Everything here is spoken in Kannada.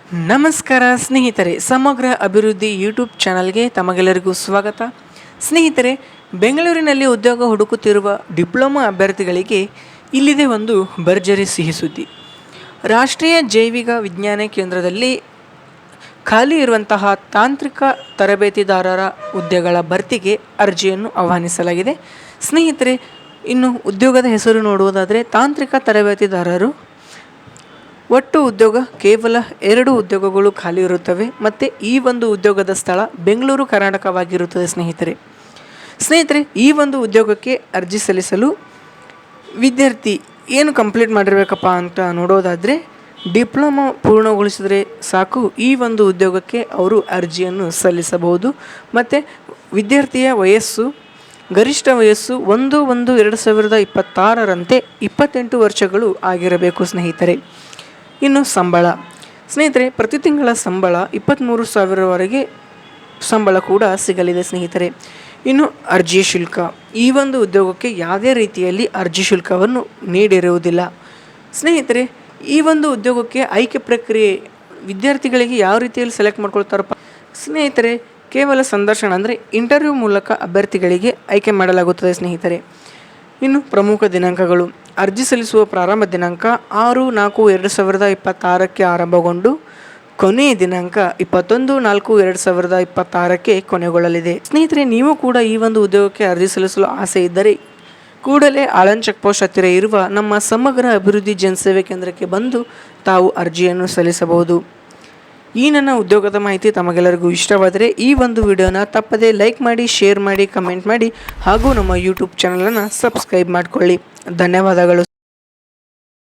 ನಮಸ್ಕಾರ ಸ್ನೇಹಿತರೆ, ಸಮಗ್ರ ಅಭಿವೃದ್ಧಿ ಯೂಟ್ಯೂಬ್ ಚಾನಲ್ಗೆ ತಮಗೆಲ್ಲರಿಗೂ ಸ್ವಾಗತ. ಸ್ನೇಹಿತರೆ, ಬೆಂಗಳೂರಿನಲ್ಲಿ ಉದ್ಯೋಗ ಹುಡುಕುತ್ತಿರುವ ಡಿಪ್ಲೊಮಾ ಅಭ್ಯರ್ಥಿಗಳಿಗೆ ಇಲ್ಲಿದೆ ಒಂದು ಭರ್ಜರಿ ಸಿಹಿ ಸುದ್ದಿ. ರಾಷ್ಟ್ರೀಯ ಜೈವಿಕ ವಿಜ್ಞಾನ ಕೇಂದ್ರದಲ್ಲಿ ಖಾಲಿ ಇರುವಂತಹ ತಾಂತ್ರಿಕ ತರಬೇತಿದಾರರ ಹುದ್ದೆಗಳ ಭರ್ತಿಗೆ ಅರ್ಜಿಯನ್ನು ಆಹ್ವಾನಿಸಲಾಗಿದೆ. ಸ್ನೇಹಿತರೆ, ಇನ್ನು ಉದ್ಯೋಗದ ಹೆಸರು ನೋಡುವುದಾದರೆ ತಾಂತ್ರಿಕ ತರಬೇತಿದಾರರು. ಒಟ್ಟು ಉದ್ಯೋಗ ಕೇವಲ 2 ಉದ್ಯೋಗಗಳು ಖಾಲಿ ಇರುತ್ತವೆ ಮತ್ತು ಈ ಒಂದು ಉದ್ಯೋಗದ ಸ್ಥಳ ಬೆಂಗಳೂರು ಕರ್ನಾಟಕವಾಗಿರುತ್ತದೆ. ಸ್ನೇಹಿತರೆ, ಈ ಒಂದು ಉದ್ಯೋಗಕ್ಕೆ ಅರ್ಜಿ ಸಲ್ಲಿಸಲು ವಿದ್ಯಾರ್ಥಿ ಏನು ಕಂಪ್ಲೀಟ್ ಮಾಡಿರಬೇಕಪ್ಪ ಅಂತ ನೋಡೋದಾದರೆ ಡಿಪ್ಲೊಮಾ ಪೂರ್ಣಗೊಳಿಸಿದರೆ ಸಾಕು. ಈ ಒಂದು ಉದ್ಯೋಗಕ್ಕೆ ಅವರು ಅರ್ಜಿಯನ್ನು ಸಲ್ಲಿಸಬಹುದು. ಮತ್ತು ವಿದ್ಯಾರ್ಥಿಯ ವಯಸ್ಸು, ಗರಿಷ್ಠ ವಯಸ್ಸು 1/1/2026ರಂತೆ 28 ವರ್ಷಗಳು ಆಗಿರಬೇಕು ಸ್ನೇಹಿತರೆ. ಇನ್ನು ಸಂಬಳ, ಸ್ನೇಹಿತರೆ, ಪ್ರತಿ ತಿಂಗಳ ಸಂಬಳ 23,000ವರೆಗೆ ಸಂಬಳ ಕೂಡ ಸಿಗಲಿದೆ ಸ್ನೇಹಿತರೆ. ಇನ್ನು ಅರ್ಜಿ ಶುಲ್ಕ, ಈ ಒಂದು ಉದ್ಯೋಗಕ್ಕೆ ಯಾವುದೇ ರೀತಿಯಲ್ಲಿ ಅರ್ಜಿ ಶುಲ್ಕವನ್ನು ನೀಡಿರುವುದಿಲ್ಲ. ಸ್ನೇಹಿತರೆ, ಈ ಒಂದು ಉದ್ಯೋಗಕ್ಕೆ ಆಯ್ಕೆ ಪ್ರಕ್ರಿಯೆ ವಿದ್ಯಾರ್ಥಿಗಳಿಗೆ ಯಾವ ರೀತಿಯಲ್ಲಿ ಸೆಲೆಕ್ಟ್ ಮಾಡ್ಕೊಳ್ತಾರಪ್ಪ ಸ್ನೇಹಿತರೆ, ಕೇವಲ ಸಂದರ್ಶನ ಅಂದರೆ ಇಂಟರ್ವ್ಯೂ ಮೂಲಕ ಅಭ್ಯರ್ಥಿಗಳಿಗೆ ಆಯ್ಕೆ ಮಾಡಲಾಗುತ್ತದೆ ಸ್ನೇಹಿತರೆ. ಇನ್ನು ಪ್ರಮುಖ ದಿನಾಂಕಗಳು, ಅರ್ಜಿ ಸಲ್ಲಿಸುವ ಪ್ರಾರಂಭ ದಿನಾಂಕ 6/4/2026ಕ್ಕೆ ಆರಂಭಗೊಂಡು ಕೊನೆಯ ದಿನಾಂಕ 21/4/2026ಕ್ಕೆ ಕೊನೆಗೊಳ್ಳಲಿದೆ. ಸ್ನೇಹಿತರೆ, ನೀವು ಕೂಡ ಈ ಒಂದು ಉದ್ಯೋಗಕ್ಕೆ ಅರ್ಜಿ ಸಲ್ಲಿಸಲು ಆಸೆ ಇದ್ದರೆ ಕೂಡಲೇ ಆಳಂದ್ ಚೆಕ್ ಪೋಸ್ಟ್ ಹತ್ತಿರ ಇರುವ ನಮ್ಮ ಸಮಗ್ರ ಅಭಿವೃದ್ಧಿ ಜನಸೇವೆ ಕೇಂದ್ರಕ್ಕೆ ಬಂದು ತಾವು ಅರ್ಜಿಯನ್ನು ಸಲ್ಲಿಸಬಹುದು. ಈ ನನ್ನ ಉದ್ಯೋಗದ ಮಾಹಿತಿ ತಮಗೆಲ್ಲರಿಗೂ ಇಷ್ಟವಾದರೆ ಈ ಒಂದು ವಿಡಿಯೋನ ತಪ್ಪದೇ ಲೈಕ್ ಮಾಡಿ, ಶೇರ್ ಮಾಡಿ, ಕಮೆಂಟ್ ಮಾಡಿ ಹಾಗೂ ನಮ್ಮ ಯೂಟ್ಯೂಬ್ ಚಾನಲನ್ನು ಸಬ್ಸ್ಕ್ರೈಬ್ ಮಾಡಿಕೊಳ್ಳಿ. ಧನ್ಯವಾದಗಳು.